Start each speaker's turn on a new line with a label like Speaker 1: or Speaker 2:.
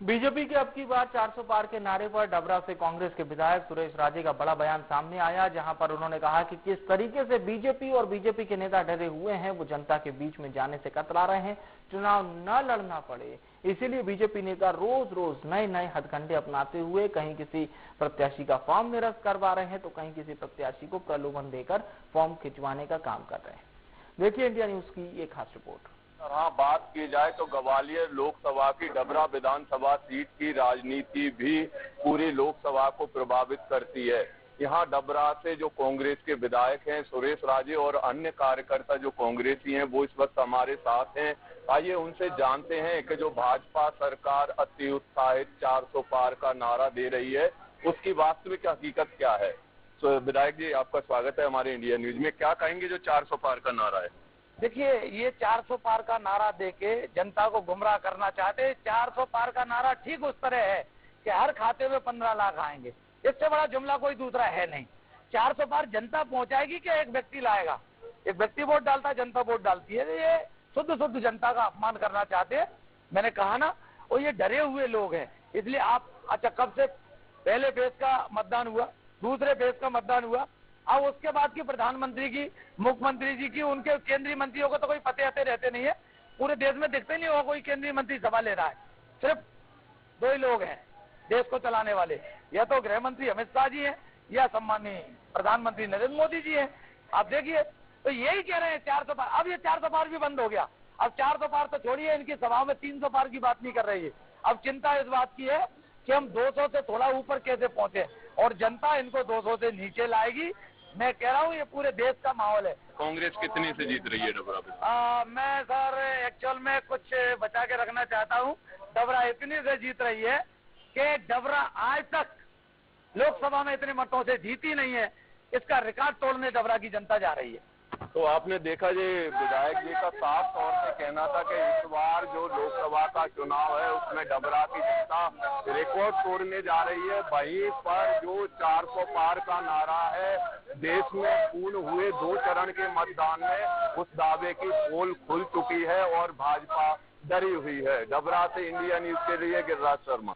Speaker 1: BJP के अब की बार 400 पार के नारे पर डबरा से कांग्रेस के विधायक सुरेश राजे का बड़ा बयान सामने आया, जहां पर उन्होंने कहा कि किस तरीके से बीजेपी और बीजेपी के नेता डरे हुए हैं, वो जनता के बीच में जाने से कतरा रहे हैं, चुनाव न लड़ना पड़े। इसीलिए बीजेपी नेता रोज रोज नए नए हथकंडे अपनाते हुए कहीं किसी प्रत्याशी का फॉर्म निरस्त करवा रहे हैं, तो कहीं किसी प्रत्याशी को प्रलोभन देकर फॉर्म खिंचवाने का काम कर रहे हैं। देखिए इंडिया न्यूज की एक खास रिपोर्ट।
Speaker 2: हाँ, बात की जाए तो ग्वालियर लोकसभा की डबरा विधानसभा सीट की राजनीति भी पूरी लोकसभा को प्रभावित करती है। यहाँ डबरा से जो कांग्रेस के विधायक हैं सुरेश राजे और अन्य कार्यकर्ता जो कांग्रेसी हैं वो इस वक्त हमारे साथ हैं। आइए उनसे जानते हैं कि जो भाजपा सरकार अति उत्साहित 400 पार का नारा दे रही है उसकी वास्तविक हकीकत क्या है। तो विधायक जी, आपका स्वागत है हमारे इंडिया न्यूज में। क्या कहेंगे जो 400 पार का नारा है?
Speaker 3: देखिए, ये 400 पार का नारा देके जनता को गुमराह करना चाहते हैं। 400 पार का नारा ठीक उस तरह है कि हर खाते में 15 लाख आएंगे, इससे बड़ा जुमला कोई दूसरा है नहीं। 400 पार जनता पहुंचाएगी कि एक व्यक्ति लाएगा? एक व्यक्ति वोट डालता है, जनता वोट डालती है। ये शुद्ध जनता का अपमान करना चाहते हैं, मैंने कहा ना। और ये डरे हुए लोग हैं, इसलिए आप अच्छा कब से पहले फेज का मतदान हुआ, दूसरे फेज का मतदान हुआ, अब उसके बाद की प्रधानमंत्री की, मुख्यमंत्री जी की, उनके केंद्रीय मंत्रियों को तो कोई पते आते रहते नहीं है। पूरे देश में दिखते नहीं होगा कोई केंद्रीय मंत्री सभा ले रहा है। सिर्फ दो ही लोग हैं देश को चलाने वाले, या तो गृह मंत्री अमित शाह जी हैं या सम्माननीय प्रधानमंत्री नरेंद्र मोदी जी हैं। आप देखिए, तो यही कह रहे हैं 400 पार। अब ये 400 पार भी बंद हो गया। अब 400 पार तो छोड़िए, इनकी सभाओं में 300 पार की बात नहीं कर रही है। अब चिंता इस बात की है कि हम 200 से थोड़ा ऊपर कैसे पहुंचे, और जनता इनको 200 से नीचे लाएगी। मैं कह रहा हूँ ये पूरे देश का माहौल है।
Speaker 2: कांग्रेस कितनी से जीत रही है डबरा पे?
Speaker 3: मैं सर एक्चुअल में कुछ बचा के रखना चाहता हूँ। डबरा इतनी से जीत रही है कि डबरा आज तक लोकसभा में इतने मतों से जीती नहीं है। इसका रिकॉर्ड तोड़ने डबरा की जनता जा रही है।
Speaker 2: तो आपने देखा जी, विधायक जी का साफ तौर से कहना था कि इस बार जो लोकसभा का चुनाव है उसमें डबरा की जनता रिकॉर्ड तोड़ने जा रही है। वहीं पर जो 400 पार का नारा है, देश में पूर्ण हुए 2 चरण के मतदान में उस दावे की पोल खुल चुकी है और भाजपा डरी हुई है। डबरा से इंडिया न्यूज के लिए गिरिराज शर्मा।